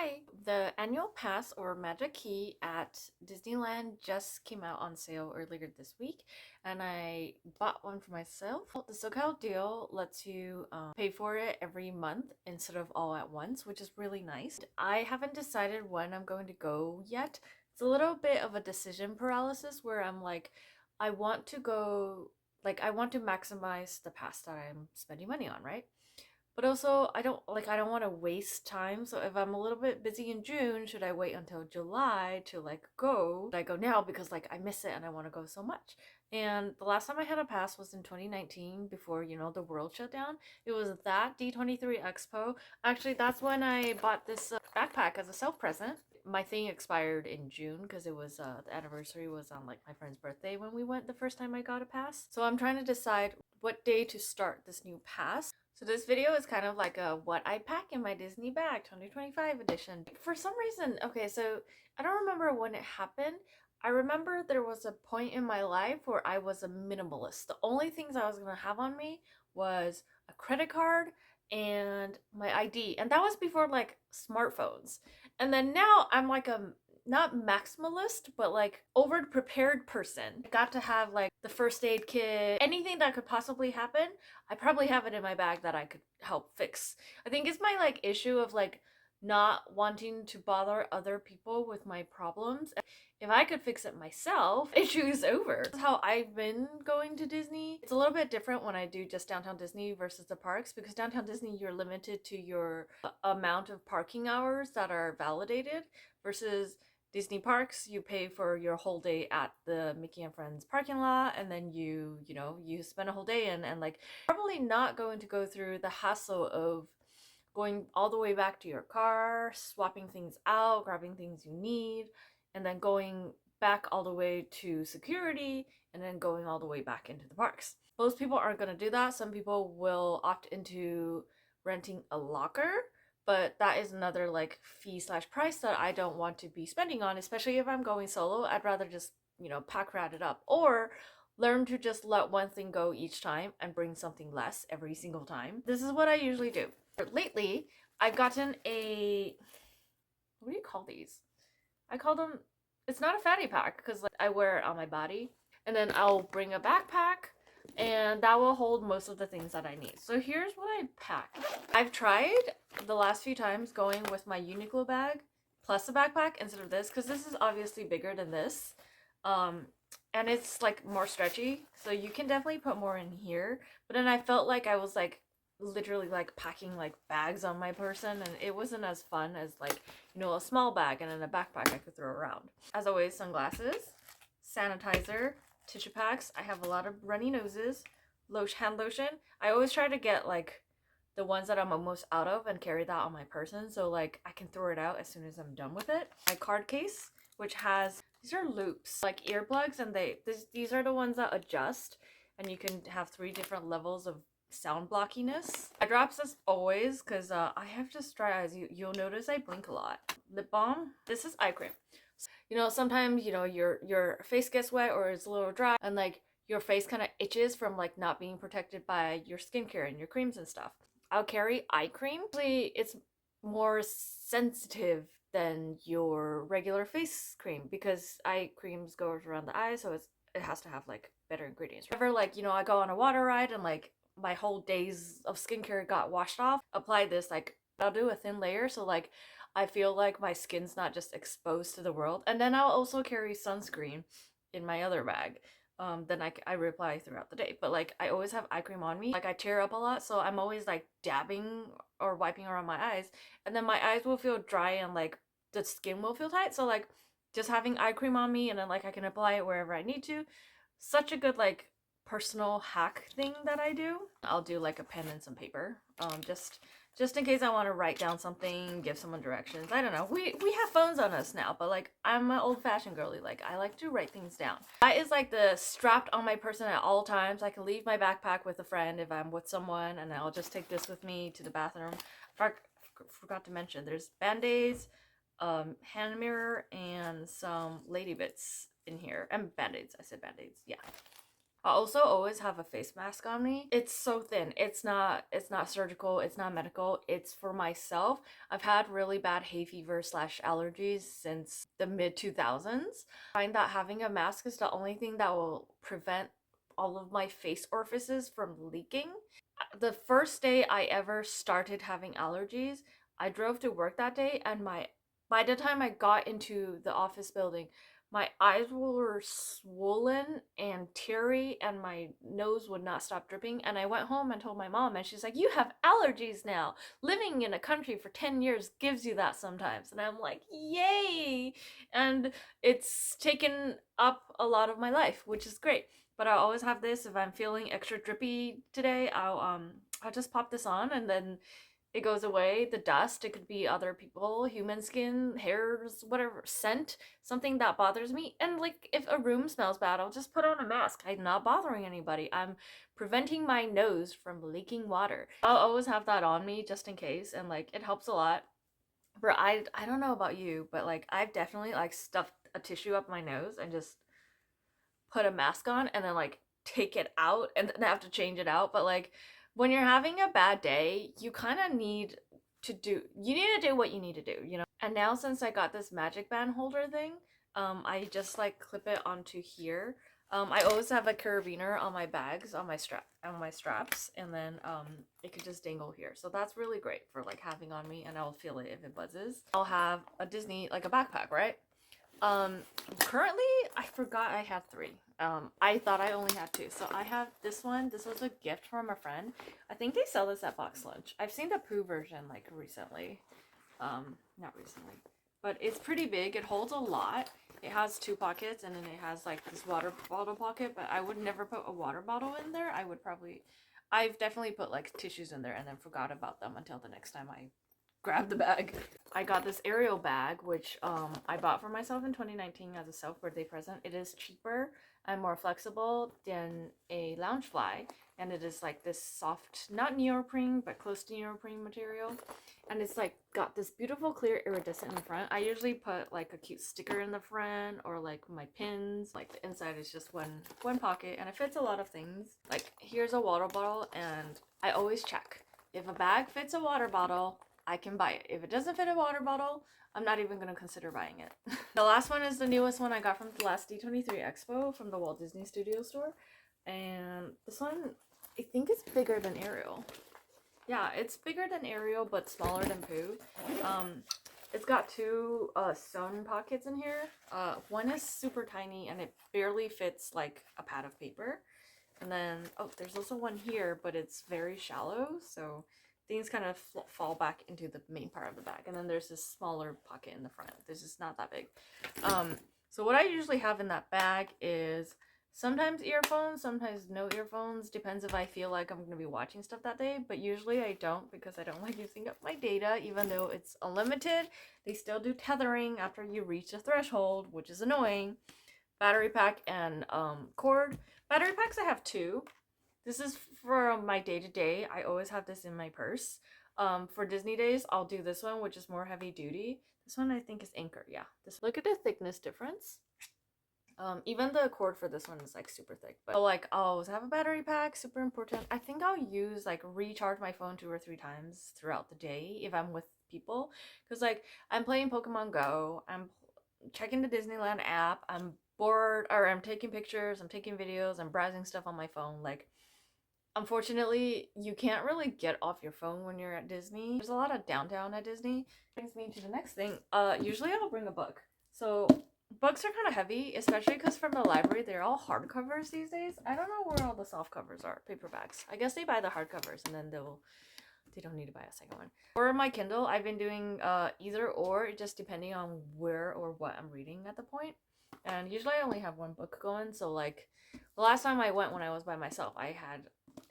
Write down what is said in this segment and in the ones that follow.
Hi! The annual pass or Magic Key at Disneyland just came out on sale earlier this week, and I bought one for myself. The SoCal deal lets you pay for it every month instead of all at once, which is really nice. I haven't decided when I'm going to go yet. It's a little bit of a decision paralysis where I'm like, I want to go, I want to maximize the pass that I'm spending money on, right? But also, I don't want to waste time. So if I'm a little bit busy in June, should I wait until July to go? Should I go now because I miss it and I want to go so much? And the last time I had a pass was in 2019 before, the world shut down. It was that D23 Expo. Actually, that's when I bought this backpack as a self present. My thing expired in June because it was the anniversary was on my friend's birthday when we went the first time I got a pass. So I'm trying to decide what day to start this new pass. So this video is kind of like a what I pack in my Disney bag 2025 edition. For some reason, okay, so I don't remember when it happened. I remember there was a point in my life where I was a minimalist. The only things I was gonna have on me was a credit card and my ID. And that was before smartphones. And then now I'm like a not maximalist, but over prepared person. I got to have the first aid kit, anything that could possibly happen. I probably have it in my bag that I could help fix. I think it's my issue of not wanting to bother other people with my problems. If I could fix it myself, issue is over. That's how I've been going to Disney. It's a little bit different when I do just downtown Disney versus the parks, because downtown Disney you're limited to your amount of parking hours that are validated, versus Disney parks, you pay for your whole day at the Mickey and Friends parking lot, and then you spend a whole day in, and probably not going to go through the hassle of going all the way back to your car, swapping things out, grabbing things you need, and then going back all the way to security, and then going all the way back into the parks. Most people aren't going to do that. Some people will opt into renting a locker, but that is another fee slash price that I don't want to be spending on, especially if I'm going solo. I'd rather just, pack rat it up, or learn to just let one thing go each time and bring something less every single time. This is what I usually do. Lately, I've gotten a, what do you call these? I call them, it's not a fanny pack because I wear it on my body, and then I'll bring a backpack and that will hold most of the things that I need. So here's what I pack. I've tried the last few times going with my Uniqlo bag plus a backpack instead of this, because this is obviously bigger than this. And it's more stretchy, so you can definitely put more in here. But then I felt like I was literally packing bags on my person, and it wasn't as fun as a small bag and then a backpack I could throw around. As always, sunglasses, sanitizer, tissue packs. I have a lot of runny noses, hand lotion. I always try to get the ones that I'm almost out of and carry that on my person, so I can throw it out as soon as I'm done with it. My card case, which has, these are loops, earplugs, and these are the ones that adjust, and you can have 3 different levels of sound blockiness. Eye drops as always, because I have just dry eyes. You'll notice I blink a lot. Lip balm. This is eye cream. Sometimes your face gets wet or it's a little dry, and your face kind of itches from not being protected by your skincare and your creams and stuff. I'll carry eye cream. Actually, it's more sensitive than your regular face cream because eye creams go around the eyes, so it has to have better ingredients. Whenever I go on a water ride and my whole days of skincare got washed off, apply this, I'll do a thin layer so I feel like my skin's not just exposed to the world. And then I'll also carry sunscreen in my other bag. Then I reply throughout the day. But I always have eye cream on me. I tear up a lot, so I'm always dabbing or wiping around my eyes. And then my eyes will feel dry and the skin will feel tight. So just having eye cream on me, and then I can apply it wherever I need to. Such a good personal hack thing that I do. I'll do a pen and some paper. Just in case I want to write down something, give someone directions. I don't know. We have phones on us now, but I'm an old-fashioned girly. I like to write things down. That is the strapped on my person at all times. I can leave my backpack with a friend if I'm with someone, and I'll just take this with me to the bathroom. Forgot to mention, there's band-aids, hand mirror, and some lady bits in here. And band-aids. I said band-aids. Yeah. I also always have a face mask on me. It's so thin. It's not surgical, it's not medical. It's for myself. I've had really bad hay fever slash allergies since the mid 2000s. I find that having a mask is the only thing that will prevent all of my face orifices from leaking. The first day I ever started having allergies, I drove to work that day and my by the time I got into the office building, my eyes were swollen and teary and my nose would not stop dripping. And I went home and told my mom, and she's like, "You have allergies now. Living in a country for 10 years gives you that sometimes." And I'm like, "Yay!" And it's taken up a lot of my life, which is great. But I always have this if I'm feeling extra drippy today. I'll just pop this on and then it goes away. The dust, it could be other people, human skin, hairs, whatever, scent, something that bothers me. And like if a room smells bad, I'll just put on a mask. I'm not bothering anybody. I'm preventing my nose from leaking water. I'll always have that on me just in case, and like it helps a lot. But I don't know about you, but like I've definitely like stuffed a tissue up my nose and just put a mask on and then like take it out and then have to change it out. But like when you're having a bad day, you kind of need you need to do what you need to do, you know? And now since I got this magic band holder thing, I just like clip it onto here. I always have a carabiner on my bags, on my straps, and then it could just dangle here. So that's really great for like having on me, and I'll feel it if it buzzes. I'll have a Disney like a backpack, right? Um, Currently, I forgot I had three. I thought I only had two. So I have this one. This was a gift from a friend. I think they sell this at Box Lunch. I've seen the Pooh version like recently. Not recently, but it's pretty big. It holds a lot. It has two pockets and then it has like this water bottle pocket, but I would never put a water bottle in there. I've definitely put like tissues in there and then forgot about them until the next time I grab the bag. I got this Ariel bag, which I bought for myself in 2019 as a self-birthday present. It is cheaper and more flexible than a Loungefly, and it is like this soft, not neoprene, but close to neoprene material. And it's like got this beautiful clear iridescent in the front. I usually put like a cute sticker in the front or like my pins. Like the inside is just one pocket and it fits a lot of things. Like here's a water bottle and I always check. If a bag fits a water bottle, I can buy it. If it doesn't fit a water bottle, I'm not even gonna consider buying it. The last one is the newest one I got from the last D23 Expo from the Walt Disney Studio store. And this one, I think it's bigger than Ariel. Yeah, it's bigger than Ariel, but smaller than Pooh. It's got two sewn pockets in here. One is super tiny and it barely fits like a pad of paper. And then, oh, there's also one here, but it's very shallow, so things kind of fall back into the main part of the bag. And then there's this smaller pocket in the front. This is not that big. So what I usually have in that bag is sometimes earphones, sometimes no earphones. Depends if I feel like I'm going to be watching stuff that day, but usually I don't because I don't like using up my data, even though it's unlimited. They still do tethering after you reach a threshold, which is annoying. Battery pack and cord. Battery packs I have two. This is for my day-to-day. I always have this in my purse. For Disney days, I'll do this one, which is more heavy duty. This one I think is Anchor. Yeah. Look at the thickness difference. Even the cord for this one is like super thick. But like I'll always have a battery pack, super important. I think I'll use like recharge my phone 2 or 3 times throughout the day if I'm with people. Because like I'm playing Pokemon Go, I'm checking the Disneyland app, I'm bored, or I'm taking pictures, I'm taking videos, I'm browsing stuff on my phone. Like unfortunately, you can't really get off your phone when you're at Disney. There's a lot of downtime at Disney. Brings me to the next thing. Usually I'll bring a book. So books are kind of heavy, especially because from the library, they're all hardcovers these days. I don't know where all the soft covers are, paperbacks. I guess they buy the hardcovers and then they don't need to buy a second one. For my Kindle, I've been doing either or, just depending on where or what I'm reading at the point. And usually I only have one book going, so like the last time I went when I was by myself,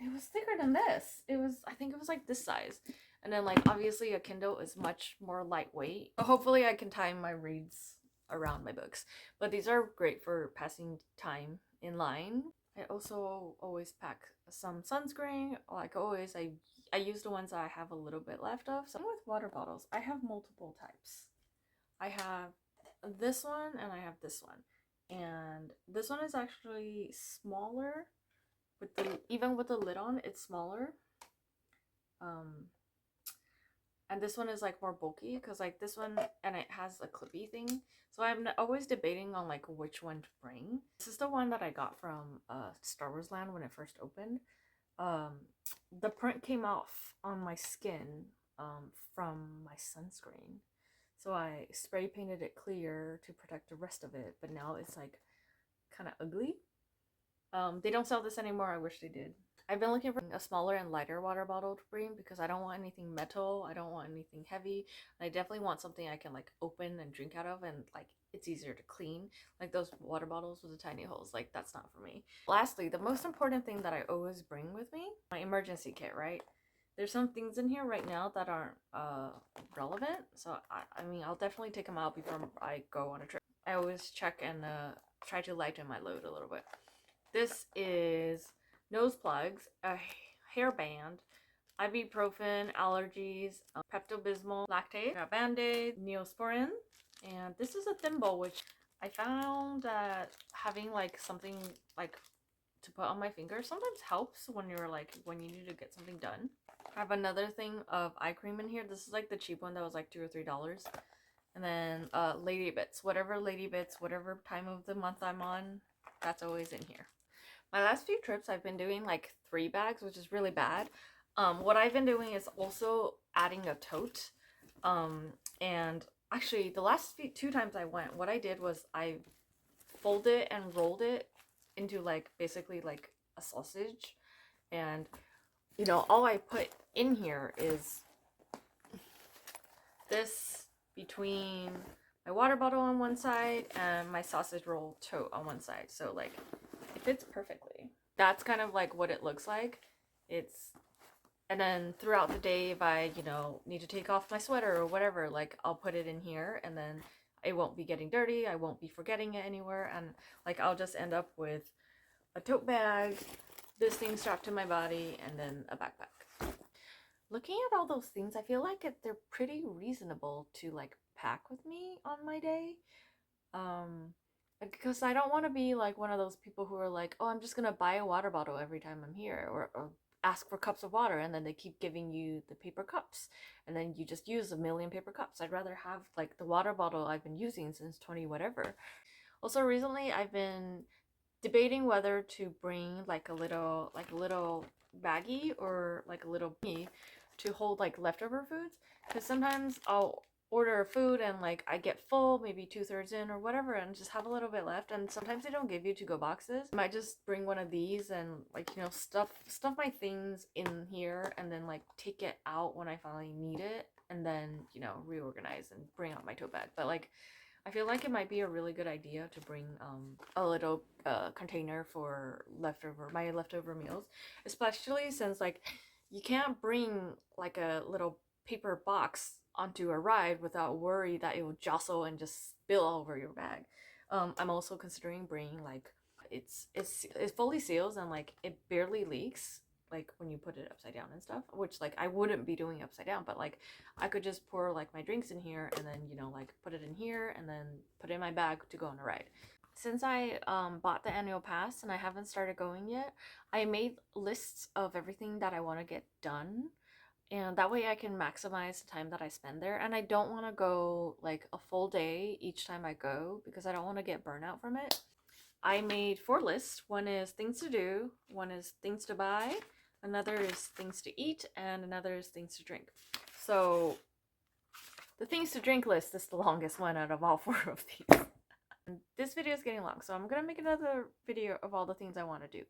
it was thicker than this. I think it was like this size. And then like obviously a Kindle is much more lightweight. Hopefully I can time my reads around my books. But these are great for passing time in line. I also always pack some sunscreen. Like always, I use the ones that I have a little bit left of. So with water bottles, I have multiple types. I have this one and I have this one. And this one is actually smaller even with the lid on, it's smaller. And this one is like more bulky because like this one, and it has a clippy thing. So I'm always debating on like which one to bring. This is the one that I got from Star Wars Land when it first opened. The print came off on my skin from my sunscreen. So I spray painted it clear to protect the rest of it, but now it's like kind of ugly. They don't sell this anymore. I wish they did. I've been looking for a smaller and lighter water bottle to bring because I don't want anything metal. I don't want anything heavy. And I definitely want something I can like open and drink out of, and like it's easier to clean. Like those water bottles with the tiny holes, like that's not for me. Lastly, the most important thing that I always bring with me, my emergency kit, right? There's some things in here right now that aren't relevant. So I mean, I'll definitely take them out before I go on a trip. I always check and try to lighten my load a little bit. This is nose plugs, a hairband, ibuprofen, allergies, Pepto-Bismol, lactate, a Band-Aid, Neosporin, and this is a thimble, which I found that having like something like to put on my finger sometimes helps when you're like when you need to get something done. I have another thing of eye cream in here. This is like the cheap one that was like $2 or $3. And then Lady Bits, whatever time of the month I'm on, that's always in here. My last few trips I've been doing like 3 bags, which is really bad. What I've been doing is also adding a tote. And actually the last 2 times I went, what I did was I folded and rolled it into like basically like a sausage. And you know, all I put in here is this between my water bottle on one side and my sausage roll tote on one side. So like it fits perfectly. That's kind of like what it looks like. And then throughout the day, if I, you know, need to take off my sweater or whatever, like I'll put it in here, and then it won't be getting dirty. I won't be forgetting it anywhere. And like I'll just end up with a tote bag, this thing strapped to my body, and then a backpack. Looking at all those things, I feel like they're pretty reasonable to like pack with me on my day. Because I don't want to be like one of those people who are like, oh, I'm just gonna buy a water bottle every time I'm here, or ask for cups of water, and then they keep giving you the paper cups, and then you just use a million paper cups. I'd rather have like the water bottle I've been using since 20 whatever. Also, recently I've been debating whether to bring like a little baggie or like a little me to hold like leftover foods, because sometimes I'll order food and like I get full, maybe 2/3 in or whatever, and just have a little bit left. And sometimes they don't give you to-go boxes. I might just bring one of these and like, you know, stuff my things in here, and then like take it out when I finally need it, and then, you know, reorganize and bring out my tote bag. But like I feel like it might be a really good idea to bring a little container for my leftover meals, especially since like you can't bring like a little paper box onto a ride without worry that it will jostle and just spill all over your bag. I'm also considering bringing like it fully seals and like it barely leaks, like when you put it upside down and stuff, which like I wouldn't be doing upside down, but like I could just pour like my drinks in here, and then, you know, like put it in here and then put it in my bag to go on a ride. Since I bought the annual pass and I haven't started going yet, I made lists of everything that I want to get done, and that way I can maximize the time that I spend there. And I don't want to go like a full day each time I go because I don't want to get burnout from it. I made 4 lists. One is things to do, one is things to buy, another is things to eat, and another is things to drink. So the things to drink list is the longest one out of all 4 of these. This video is getting long, so I'm gonna make another video of all the things I want to do.